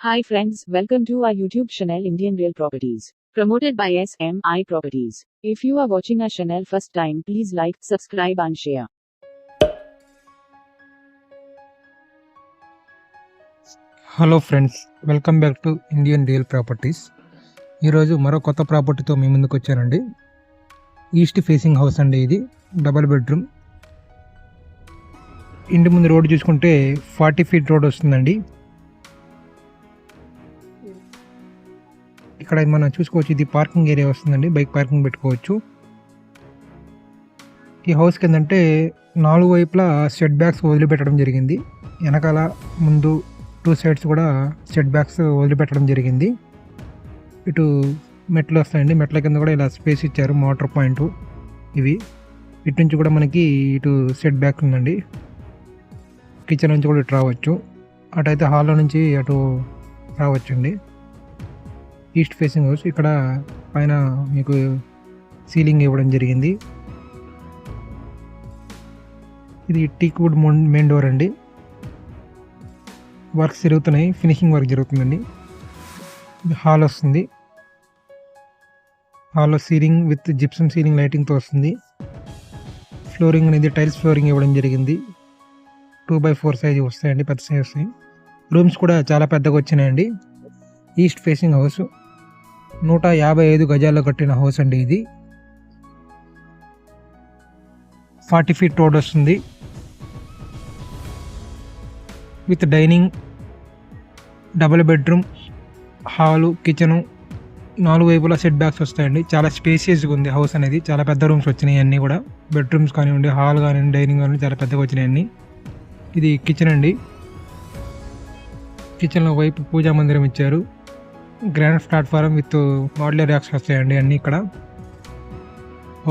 Hi friends, welcome to our YouTube channel Indian Real Properties, promoted by SMI Properties. If you are watching our channel first time, please like, subscribe and share. Hello friends, welcome back to Indian real properties. ఈరోజు మరో కొత్త ప్రాపర్టీతో మీ ముందుకు వచ్చానండి. East facing house అండి. ఇది double bedroom. ఇంటి ముందు road చూసుకుంటే 40 ఫీట్ రోడ్ వస్తుందండి. ఇక్కడ మనం చూసుకోవచ్చు, ఇది పార్కింగ్ ఏరియా వస్తుందండి. బైక్ పార్కింగ్ పెట్టుకోవచ్చు. ఈ హౌస్కి ఏంటంటే 4 వైపులా సెట్ బ్యాక్స్ వదిలిపెట్టడం జరిగింది. వెనకాల ముందు 2 సైడ్స్ కూడా సెట్ బ్యాక్స్ వదిలిపెట్టడం జరిగింది. ఇటు మెట్లు వస్తాయండి. మెట్ల కింద కూడా ఇలా స్పేస్ ఇచ్చారు. మోటార్ పాయింట్ ఇవి. ఇటు నుంచి కూడా మనకి ఇటు సెట్ బ్యాక్ ఉందండి. కిచెన్ నుంచి కూడా ఇటు రావచ్చు. అటైతే హాల్లో నుంచి అటు రావచ్చండి. East facing house. ఇక్కడ పైన మీకు సీలింగ్ ఇవ్వడం జరిగింది. ఇది టీక్ వుడ్ మెయిన్ డోర్ అండి. వర్క్స్ జరుగుతున్నాయి. ఫినిషింగ్ వర్క్ జరుగుతుందండి. హాల్ వస్తుంది. హాల్లో సీలింగ్ విత్ జిప్సమ్ సీలింగ్ లైటింగ్తో వస్తుంది. ఫ్లోరింగ్ అనేది టైల్స్ ఫ్లోరింగ్ ఇవ్వడం జరిగింది. 2x4 సైజు వస్తాయండి. పెద్ద సైజు వస్తాయి. రూమ్స్ కూడా చాలా పెద్దగా వచ్చినాయండి. ఈస్ట్ ఫేసింగ్ హౌస్ 155 గజాల్లో కట్టిన హౌస్ అండి. ఇది 40 ఫీట్ రోడ్ వస్తుంది. With dining, double bedroom, hall, kitchen, 4 వైపులా సెట్ బ్యాక్స్ వస్తాయండి. చాలా స్పేసియస్గా ఉంది హౌస్ అనేది. చాలా పెద్ద రూమ్స్ వచ్చినాయి అన్నీ కూడా. బెడ్రూమ్స్ కానివ్వండి, హాల్ కానివ్వండి, డైనింగ్ కానివ్వండి, చాలా పెద్దగా వచ్చినాయి అన్నీ. ఇది కిచెన్ అండి. కిచెన్లో వైపు పూజా మందిరం ఇచ్చారు. Grand platform with modular racks వస్తాయండి అన్నీ. ఇక్కడ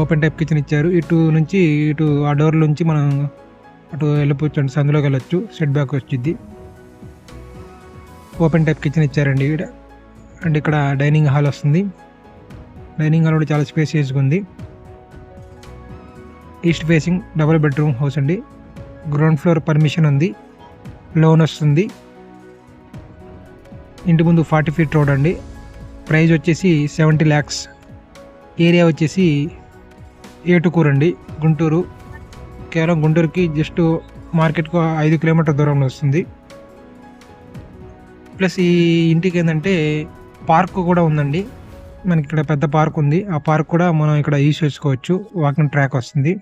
ఓపెన్ టైప్ కిచెన్ ఇచ్చారు. ఇటు నుంచి ఇటు ఆ డోర్ నుంచి మనం అటు వెళ్ళిపోవచ్చు అండి. సందులోకి వెళ్ళొచ్చు. సెట్ బ్యాక్ వచ్చింది. ఓపెన్ టైప్ కిచెన్ ఇచ్చారండి ఇక్కడ. అండ్ ఇక్కడ డైనింగ్ హాల్ వస్తుంది. డైనింగ్ హాల్ కూడా చాలా స్పేసియస్గా ఉంది. East facing double bedroom house అండి. గ్రౌండ్ ఫ్లోర్ పర్మిషన్ ఉంది. లోన్ వస్తుంది. ఇంటి ముందు 40 ఫీట్ రోడ్ అండి. ప్రైస్ వచ్చేసి 70 lakhs. ఏరియా వచ్చేసి ఏటుకూరు అండి, గుంటూరు. కేవలం గుంటూరుకి జస్ట్ మార్కెట్కు 5 కిలోమీటర్ దూరంలో వస్తుంది. ప్లస్ ఈ ఇంటికి ఏంటంటే పార్క్ కూడా ఉందండి. మనకి ఇక్కడ పెద్ద పార్క్ ఉంది. ఆ పార్క్ కూడా మనం ఇక్కడ యూజ్ చేసుకోవచ్చు. వాకింగ్ ట్రాక్ వస్తుంది.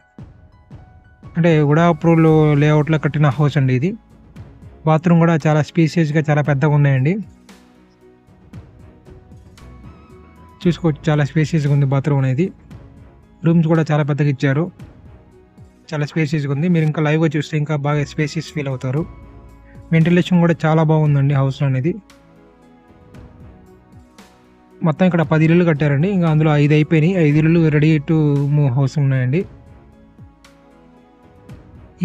అంటే కూడా అప్రూవల్ లేఅవుట్లో కట్టిన హౌస్ అండి ఇది. బాత్రూమ్ కూడా చాలా స్పేసియస్గా చాలా పెద్దగా ఉన్నాయండి. చూసుకోవచ్చు, చాలా స్పేసియస్గా ఉంది బాత్రూమ్ అనేది. రూమ్స్ కూడా చాలా పెద్దగా ఇచ్చారు. చాలా స్పేసియస్గా ఉంది. మీరు ఇంకా లైవ్గా చూస్తే ఇంకా బాగా స్పేసియస్ ఫీల్ అవుతారు. వెంటిలేషన్ కూడా చాలా బాగుందండి హౌస్ అనేది. మొత్తం ఇక్కడ 10 ఇల్లులు కట్టారండి. ఇంకా అందులో 5 అయిపోయినాయి. 5 ఇల్లులు రెడీ టు మూవ్ హౌస్ ఉన్నాయండి.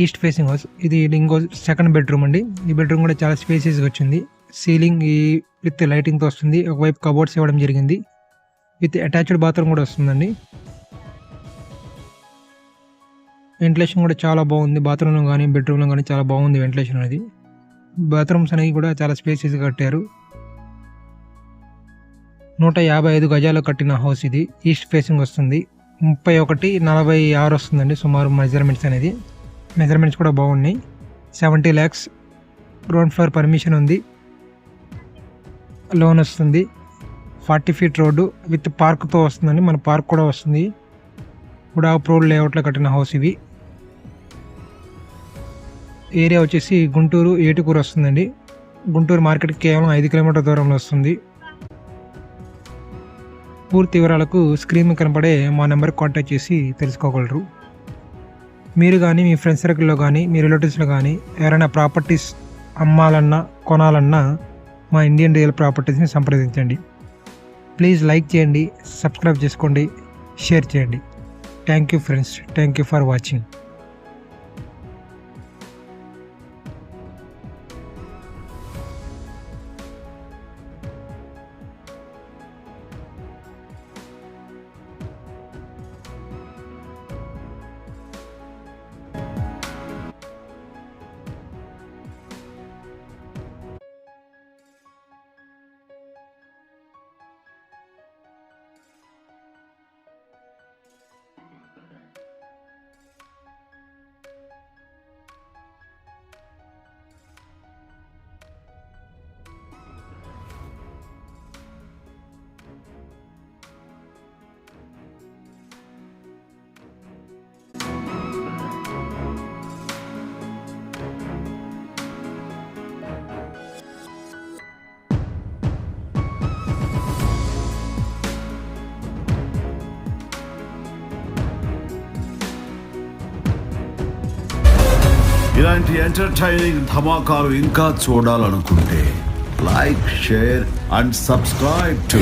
East facing house. ఇది ఇంకో సెకండ్ బెడ్రూమ్ అండి. ఈ బెడ్రూమ్ కూడా చాలా స్పేసియస్గా వచ్చింది. సీలింగ్ విత్ లైటింగ్తో వస్తుంది. ఒకవైపు కబోర్డ్స్ ఇవ్వడం జరిగింది. విత్ అటాచ్డ్ బాత్రూమ్ కూడా వస్తుందండి. వెంటిలేషన్ కూడా చాలా బాగుంది. బాత్రూంలో కానీ బెడ్రూమ్లో కానీ చాలా బాగుంది వెంటిలేషన్ అనేది. బాత్రూమ్స్ అనేవి కూడా చాలా స్పేసియస్గా కట్టారు. 155 గజాలు కట్టిన హౌస్ ఇది. ఈస్ట్ ఫేసింగ్ వస్తుంది. 31-46 వస్తుందండి సుమారు మెజర్మెంట్స్ అనేది. మెజర్మెంట్స్ కూడా బాగున్నాయి. 70 lakhs. గ్రౌండ్ ఫ్లోర్ పర్మిషన్ ఉంది. లోన్ వస్తుంది. 40 ఫీట్ రోడ్డు విత్ పార్క్తో వస్తుందండి. మన పార్క్ కూడా వస్తుంది. కూడా అప్రూవ్డ్ లేఅవుట్లో కట్టిన హౌస్ ఇవి. ఏరియా వచ్చేసి గుంటూరు ఏటుకూరు వస్తుందండి. గుంటూరు మార్కెట్కి కేవలం 5 కిలోమీటర్ దూరంలో వస్తుంది. పూర్తి వివరాలకు స్క్రీన్ కనపడే మా నెంబర్కి కాంటాక్ట్ చేసి తెలుసుకోగలరు. మీరు కానీ మీ ఫ్రెండ్స్ సర్కిల్లో కానీ మీ రిలేటివ్స్లో కానీ ఎవరైనా ప్రాపర్టీస్ అమ్మాలన్నా కొనాలన్నా మా ఇండియన్ రియల్ ప్రాపర్టీస్ని సంప్రదించండి. ప్లీజ్ లైక్ చేయండి, సబ్స్క్రైబ్ చేసుకోండి, షేర్ చేయండి. Thank you friends. Thank you for watching. ఇలాంటి ఎంటర్టైనింగ్ ధమాకాలు ఇంకా చూడాలనుకుంటే like, share and subscribe to